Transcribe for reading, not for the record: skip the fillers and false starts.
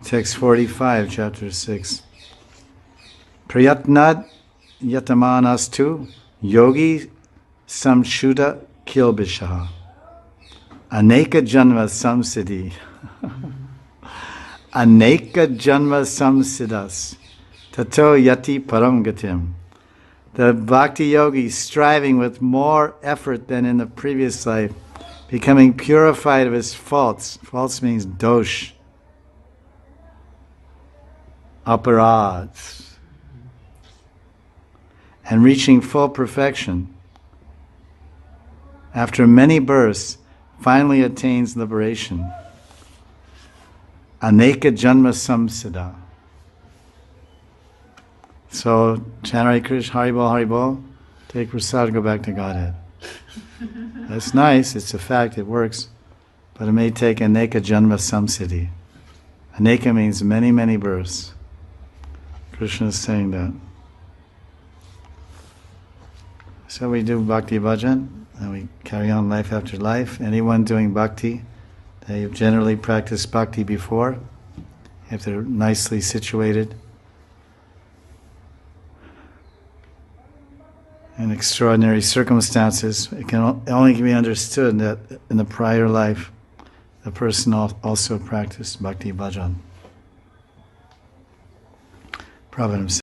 Text 45, chapter 6. Prayatnad yatamanastu yogi samshuddha kilbishaha aneka janma samsiddhi aneka janma samsiddhas tato yati param gatim. The bhakti yogi striving with more effort than in the previous life, becoming purified of his faults. Faults means dosh, aparads, and reaching full perfection. After many births, finally attains liberation. Aneka janma samsiddha. So, chant Hare Krishna, Haribol, Haribol, take prasad, go back to Godhead. That's nice, it's a fact, it works. But it may take aneka janma samsiddhi. Aneka means many, many births. Krishna is saying that. So we do bhakti bhajan, and we carry on life after life. Anyone doing bhakti, they've generally practiced bhakti before, if they're nicely situated. In extraordinary circumstances, it can only be understood that in the prior life, the person also practiced bhakti bhajan. Prabhupada himself